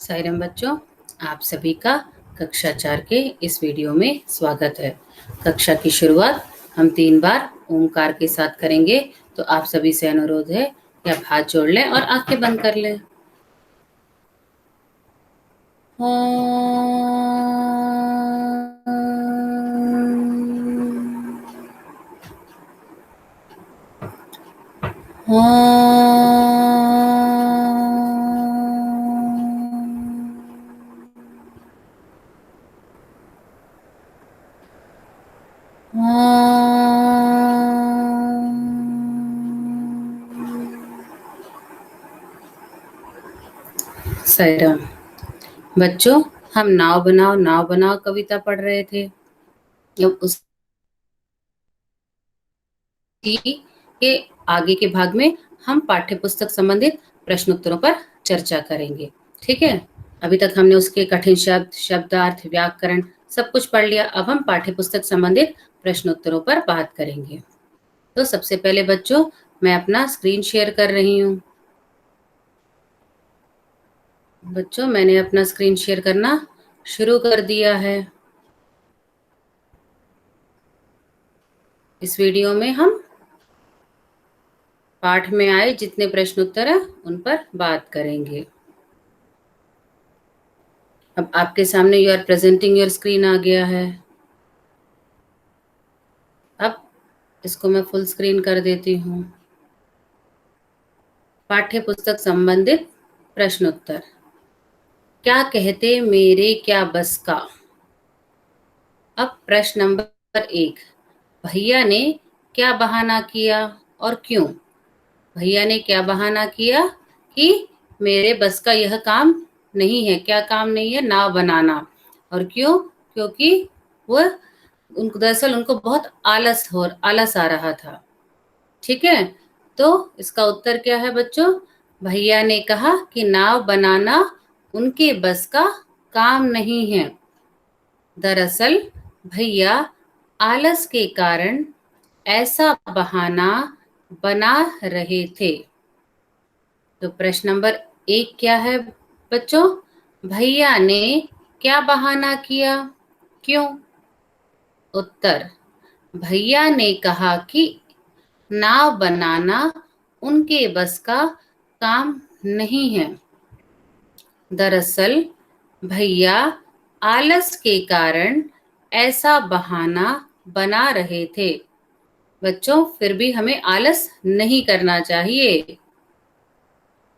साईराम बच्चों, आप सभी का कक्षा 4 के इस वीडियो में स्वागत है। कक्षा की शुरुआत हम 3 बार ओमकार के साथ करेंगे, तो आप सभी से अनुरोध है कि आप हाथ जोड़ लें और आंखें बंद कर लें। साईराम बच्चों, हम नाव बनाओ कविता पढ़ रहे थे। अब उसकी के आगे के भाग में हम पाठ्य पुस्तक संबंधित प्रश्नोत्तरों पर चर्चा करेंगे। ठीक है, अभी तक हमने उसके कठिन शब्द, शब्दार्थ, व्याकरण सब कुछ पढ़ लिया। अब हम पाठ्य पुस्तक संबंधित प्रश्नोत्तरों पर बात करेंगे। तो सबसे पहले बच्चों, मैं अपना स्क्रीन शेयर कर रही हूँ। बच्चों, मैंने अपना स्क्रीन शेयर करना शुरू कर दिया है। इस वीडियो में हम पाठ में आए जितने प्रश्नोत्तर हैं उन पर बात करेंगे। अब आपके सामने you are presenting your screen आ गया है। अब इसको मैं फुल स्क्रीन कर देती हूँ। पाठ्य पुस्तक संबंधित प्रश्नोत्तर। क्या कहते मेरे क्या बस का। अब प्रश्न नंबर 1, भैया ने क्या बहाना किया और क्यों। भैया ने क्या बहाना किया कि मेरे बस का यह काम नहीं है। क्या काम नहीं है? नाव बनाना। और क्यों? क्योंकि वह दरअसल उनको बहुत आलस आ रहा था। ठीक है, तो इसका उत्तर क्या है बच्चों? भैया ने कहा कि नाव बनाना उनके बस का काम नहीं है। दरअसल भैया आलस के कारण ऐसा बहाना बना रहे थे। तो प्रश्न नंबर 1 क्या है बच्चों? भैया ने क्या बहाना किया, क्यों। उत्तर, भैया ने कहा कि नाव बनाना उनके बस का काम नहीं है। दरअसल भैया आलस के कारण ऐसा बहाना बना रहे थे। बच्चों, फिर भी हमें आलस नहीं करना चाहिए।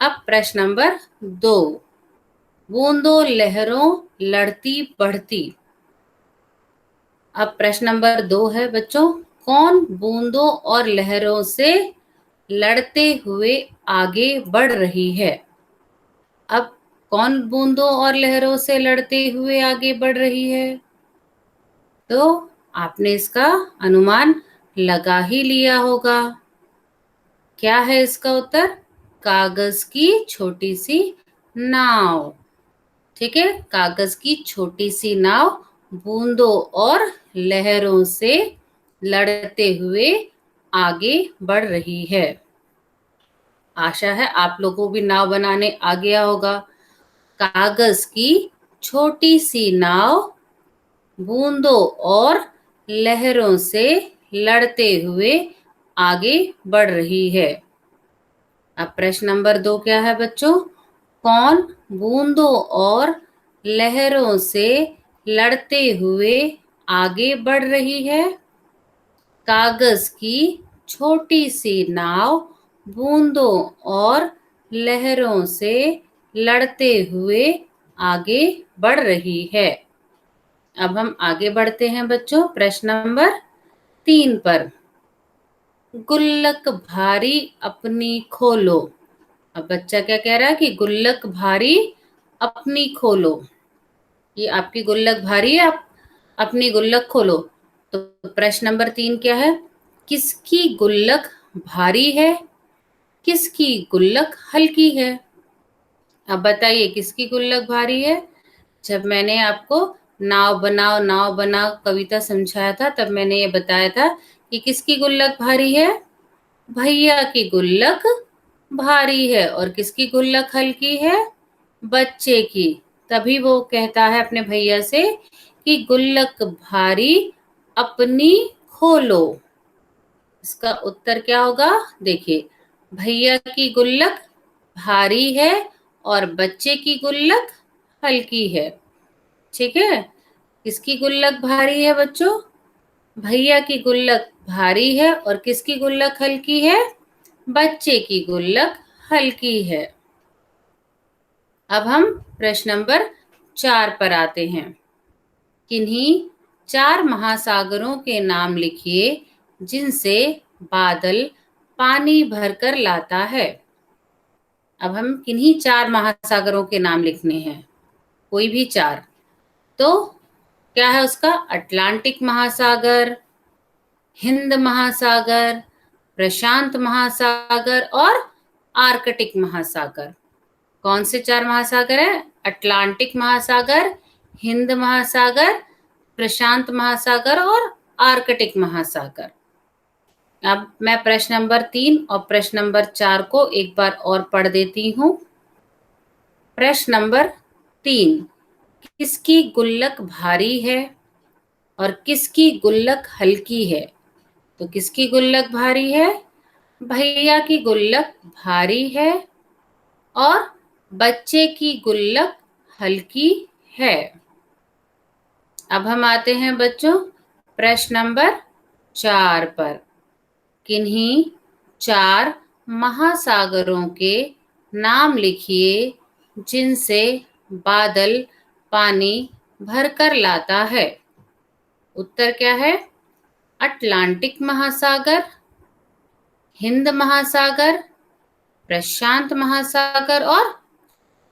अब प्रश्न नंबर 2, बूंदों लहरों लड़ती बढ़ती। अब प्रश्न नंबर 2 है बच्चों, कौन बूंदों और लहरों से लड़ते हुए आगे बढ़ रही है। अब कौन बूंदों और लहरों से लड़ते हुए आगे बढ़ रही है? तो आपने इसका अनुमान लगा ही लिया होगा। क्या है इसका उत्तर? कागज की छोटी सी नाव। ठीक है, कागज की छोटी सी नाव बूंदों और लहरों से लड़ते हुए आगे बढ़ रही है। आशा है आप लोगों को भी नाव बनाने आ गया होगा। कागज की छोटी सी नाव बूंदों और लहरों से लड़ते हुए आगे बढ़ रही है। अब प्रश्न नंबर 2 क्या है बच्चों? कौन बूंदों और लहरों से लड़ते हुए आगे बढ़ रही है? कागज की छोटी सी नाव बूंदों और लहरों से लड़ते हुए आगे बढ़ रही है। अब हम आगे बढ़ते हैं बच्चों प्रश्न नंबर 3 पर। गुल्लक भारी अपनी खोलो। अब बच्चा क्या कह रहा है कि गुल्लक भारी अपनी खोलो। ये आपकी गुल्लक भारी है, आप अपनी गुल्लक खोलो। तो प्रश्न नंबर 3 क्या है? किसकी गुल्लक भारी है, किसकी गुल्लक हल्की है। अब बताइए किसकी गुल्लक भारी है। जब मैंने आपको नाव बनाओ कविता समझाया था, तब मैंने ये बताया था कि किसकी गुल्लक भारी है। भैया की गुल्लक भारी है। और किसकी गुल्लक हल्की है? बच्चे की। तभी वो कहता है अपने भैया से कि गुल्लक भारी अपनी खोलो। इसका उत्तर क्या होगा? देखिए, भैया की गुल्लक भारी है और बच्चे की गुल्लक हल्की है। ठीक है, किसकी गुल्लक भारी है बच्चों? भैया की गुल्लक भारी है और किसकी गुल्लक हल्की है? बच्चे की गुल्लक हल्की है। अब हम प्रश्न नंबर 4 पर आते हैं। किन्हीं 4 महासागरों के नाम लिखिए जिनसे बादल पानी भरकर लाता है। अब हम किन्हीं 4 महासागरों के नाम लिखने हैं, कोई भी 4। तो क्या है उसका? अटलांटिक महासागर, हिंद महासागर, प्रशांत महासागर और आर्कटिक महासागर। कौन से 4 महासागर हैं? अटलांटिक महासागर, हिंद महासागर, प्रशांत महासागर और आर्कटिक महासागर। अब मैं प्रश्न नंबर 3 और प्रश्न नंबर 4 को एक बार और पढ़ देती हूँ। प्रश्न नंबर 3, किसकी गुल्लक भारी है और किसकी गुल्लक हल्की है? तो किसकी गुल्लक भारी है? भैया की गुल्लक भारी है और बच्चे की गुल्लक हल्की है। अब हम आते हैं बच्चों प्रश्न नंबर 4 पर। किन्हीं 4 महासागरों के नाम लिखिए जिनसे बादल पानी भरकर लाता है। उत्तर क्या है? अटलांटिक महासागर, हिंद महासागर, प्रशांत महासागर और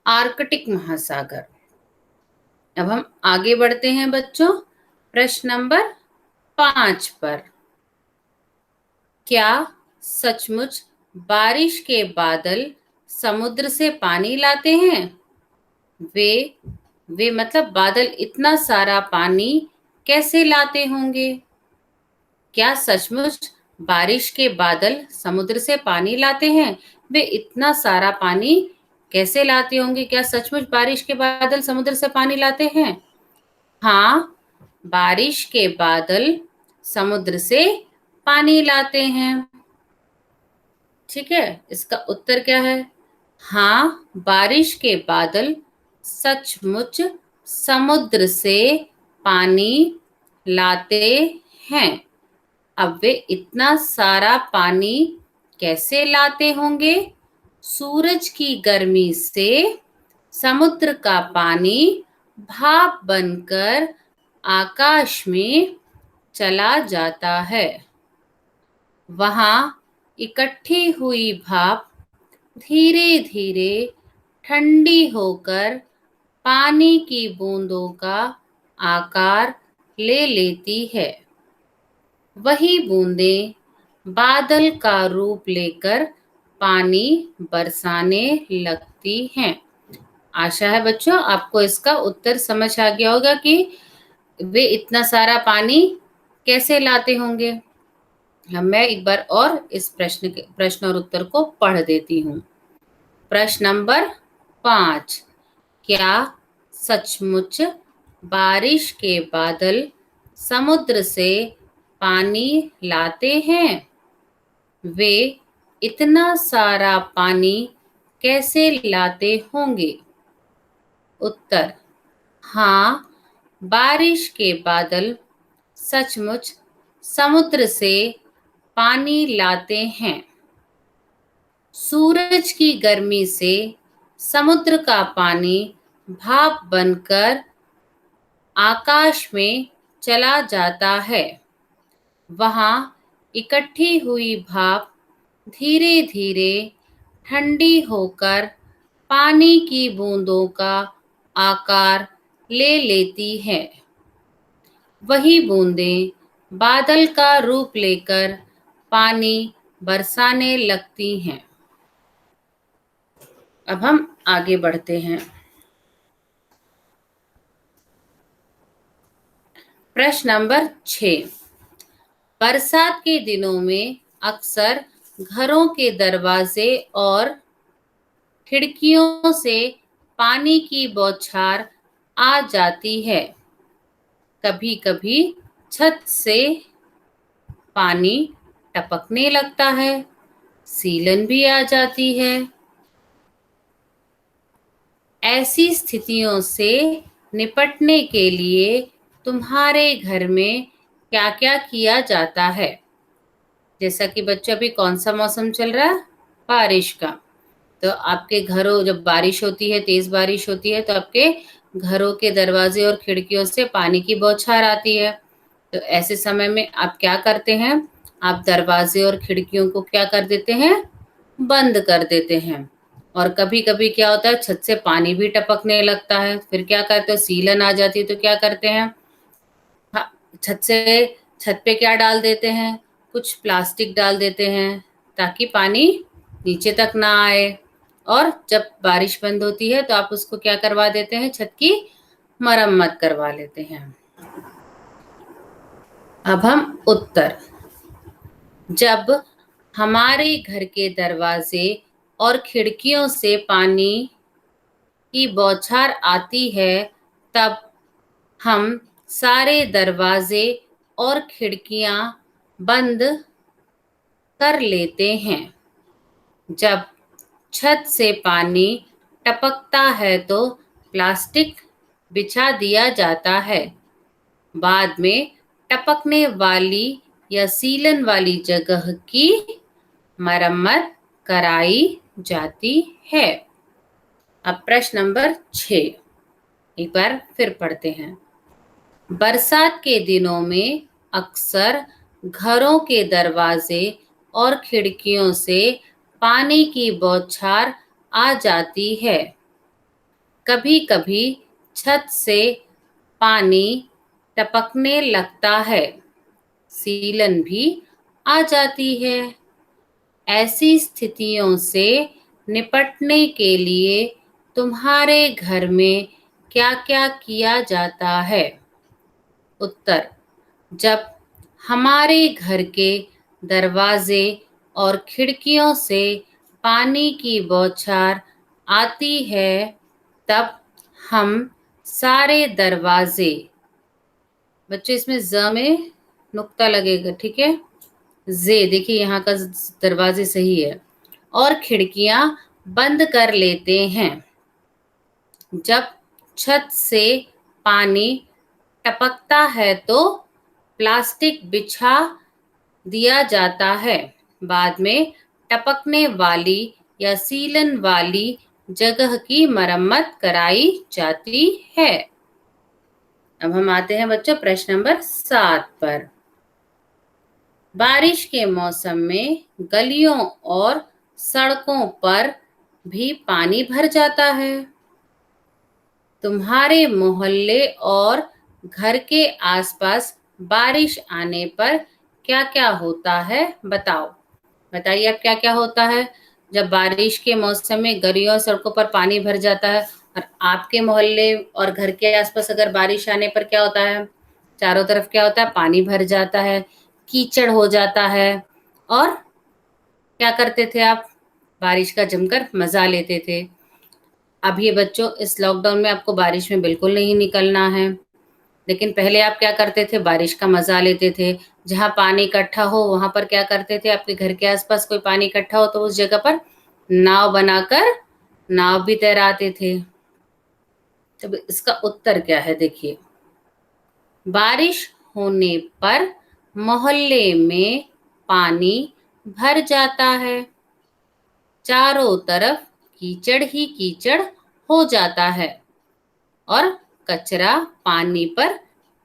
आर्कटिक महासागर। अब हम आगे बढ़ते हैं बच्चों प्रश्न नंबर 5 पर। क्या सचमुच बारिश के बादल समुद्र से पानी लाते हैं? वे मतलब बादल इतना सारा पानी कैसे लाते होंगे? क्या सचमुच बारिश के बादल समुद्र से पानी लाते हैं? वे इतना सारा पानी कैसे लाते होंगे? क्या सचमुच बारिश के बादल समुद्र से पानी लाते हैं? हाँ, बारिश के बादल समुद्र से पानी लाते हैं। ठीक है, इसका उत्तर क्या है? हाँ, बारिश के बादल सचमुच समुद्र से पानी लाते हैं। अब वे इतना सारा पानी कैसे लाते होंगे? सूरज की गर्मी से समुद्र का पानी भाप बनकर आकाश में चला जाता है। वहां इकट्ठी हुई भाप धीरे धीरे ठंडी होकर पानी की बूंदों का आकार ले लेती है। वही बूंदें बादल का रूप लेकर पानी बरसाने लगती हैं। आशा है बच्चों आपको इसका उत्तर समझ आ गया होगा कि वे इतना सारा पानी कैसे लाते होंगे। मैं एक बार और इस प्रश्न और उत्तर को पढ़ देती हूँ। प्रश्न नंबर 5, क्या सचमुच बारिश के बादल समुद्र से पानी लाते हैं? वे इतना सारा पानी कैसे लाते होंगे? उत्तर, हाँ, बारिश के बादल सचमुच समुद्र से पानी लाते हैं। सूरज की गर्मी से समुद्र का पानी भाप बनकर आकाश में चला जाता है। वहां इकट्ठी हुई भाप धीरे धीरे ठंडी होकर पानी की बूंदों का आकार ले लेती है। वही बूंदें बादल का रूप लेकर पानी बरसाने लगती हैं। अब हम आगे बढ़ते हैं। प्रश्न नंबर 6, बरसात के दिनों में अक्सर घरों के दरवाजे और खिड़कियों से पानी की बौछार आ जाती है। कभी कभी छत से पानी टपकने लगता है, सीलन भी आ जाती है। ऐसी स्थितियों से निपटने के लिए तुम्हारे घर में क्या क्या किया जाता है? जैसा कि बच्चों अभी कौन सा मौसम चल रहा है? बारिश का। तो आपके घरों जब बारिश होती है, तेज बारिश होती है, तो आपके घरों के दरवाजे और खिड़कियों से पानी की बौछार आती है। तो ऐसे समय में आप क्या करते हैं? आप दरवाजे और खिड़कियों को क्या कर देते हैं? बंद कर देते हैं। और कभी कभी क्या होता है, छत से पानी भी टपकने लगता है, फिर क्या करते हो? सीलन आ जाती है, तो क्या करते हैं? हाँ, छत पे क्या डाल देते हैं? कुछ प्लास्टिक डाल देते हैं ताकि पानी नीचे तक ना आए। और जब बारिश बंद होती है तो आप उसको क्या करवा देते हैं? छत की मरम्मत करवा लेते हैं। अब हम उत्तर। जब हमारे घर के दरवाजे और खिड़कियों से पानी की बौछार आती है, तब हम सारे दरवाजे और खिड़कियां बंद कर लेते हैं। जब छत से पानी टपकता है तो प्लास्टिक बिछा दिया जाता है। बाद में टपकने वाली या सीलन वाली जगह की मरम्मत कराई जाती है। अब प्रश्न नंबर 6 एक बार फिर पढ़ते हैं। बरसात के दिनों में अक्सर घरों के दरवाजे और खिड़कियों से पानी की बौछार आ जाती है। कभी कभी छत से पानी टपकने लगता है, सीलन भी आ जाती है। ऐसी स्थितियों से निपटने के लिए तुम्हारे घर में क्या क्या किया जाता है? उत्तर। जब हमारे घर के दरवाजे और खिड़कियों से पानी की बौछार आती है, तब हम सारे दरवाजे, बच्चों इसमें ज में नुक्ता लगेगा, ठीक है? जे देखिए यहाँ का दरवाजे सही है। और खिड़कियां बंद कर लेते हैं। जब छत से पानी टपकता है तो प्लास्टिक बिछा दिया जाता है। बाद में टपकने वाली या सीलन वाली जगह की मरम्मत कराई जाती है। अब हम आते हैं बच्चों प्रश्न नंबर 7 पर। बारिश के मौसम में गलियों और सड़कों पर भी पानी भर जाता है। तुम्हारे मोहल्ले और घर के आसपास बारिश आने पर क्या क्या होता है? बताओ। बताइए अब क्या क्या होता है जब बारिश के मौसम में गलियों और सड़कों पर पानी भर जाता है? और आपके मोहल्ले और घर के आसपास अगर बारिश आने पर क्या होता है? चारों तरफ क्या होता है? पानी भर जाता है, कीचड़ हो जाता है। और क्या करते थे आप? बारिश का जमकर मजा लेते थे। अब ये बच्चों इस लॉकडाउन में आपको बारिश में बिल्कुल नहीं निकलना है, लेकिन पहले आप क्या करते थे? बारिश का मजा लेते थे। जहां पानी इकट्ठा हो वहां पर क्या करते थे? आपके घर के आसपास कोई पानी इकट्ठा हो तो उस जगह पर नाव बनाकर नाव भी तैराते थे। तो इसका उत्तर क्या है? देखिए, बारिश होने पर मोहल्ले में पानी भर जाता है, चारों तरफ कीचड़ ही कीचड़ हो जाता है और कचरा पानी पर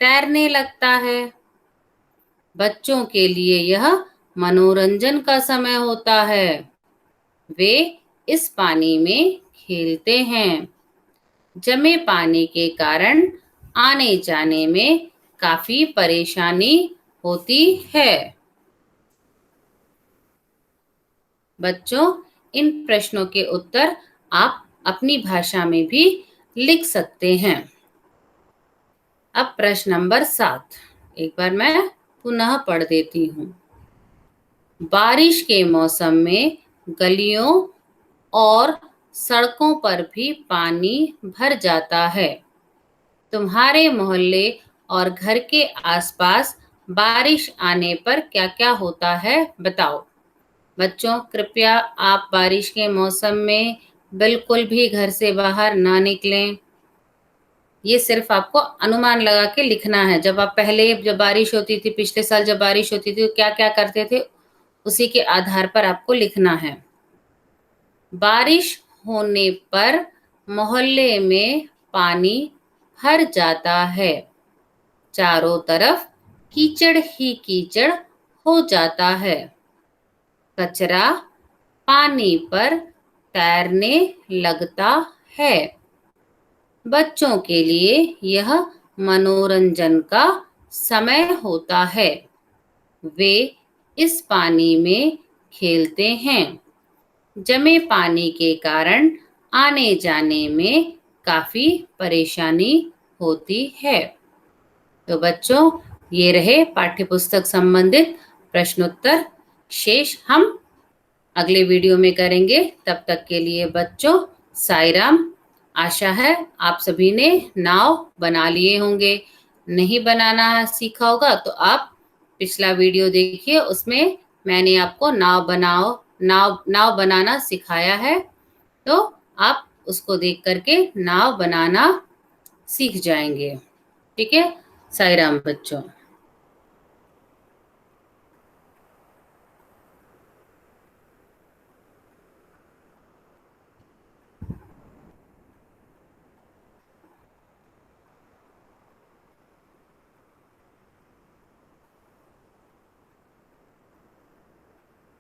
तैरने लगता है। बच्चों के लिए यह मनोरंजन का समय होता है। वे इस पानी में खेलते हैं। जमे पानी के कारण आने जाने में काफी परेशानी होती है। बच्चों, इन प्रश्नों के उत्तर आप अपनी भाषा में भी लिख सकते हैं। अब प्रश्न नंबर 7 एक बार मैं पुनः पढ़ देती हूँ। बारिश के मौसम में गलियों और सड़कों पर भी पानी भर जाता है। तुम्हारे मोहल्ले और घर के आसपास बारिश आने पर क्या-क्या होता है, बताओ। बच्चों, कृपया आप बारिश के मौसम में बिल्कुल भी घर से बाहर ना निकलें। ये सिर्फ आपको अनुमान लगा के लिखना है। जब बारिश होती थी, पिछले साल जब बारिश होती थी, तो क्या-क्या करते थे, उसी के आधार पर आपको लिखना है। बारिश होने पर मोहल्ले में पानी भर जाता है। चारों तरफ कीचड़ ही कीचड़ हो जाता है। कचरा पानी पर तैरने लगता है। बच्चों के लिए यह मनोरंजन का समय होता है। वे इस पानी में खेलते हैं। जमे पानी के कारण आने जाने में काफी परेशानी होती है। तो बच्चों, ये रहे पाठ्यपुस्तक संबंधित प्रश्नोत्तर। शेष हम अगले वीडियो में करेंगे। तब तक के लिए बच्चों, साई राम। आशा है आप सभी ने नाव बना लिए होंगे। नहीं बनाना सीखा होगा तो आप पिछला वीडियो देखिए, उसमें मैंने आपको नाव बनाना सिखाया है। तो आप उसको देख करके नाव बनाना सीख जाएंगे। ठीक है। साई राम बच्चों।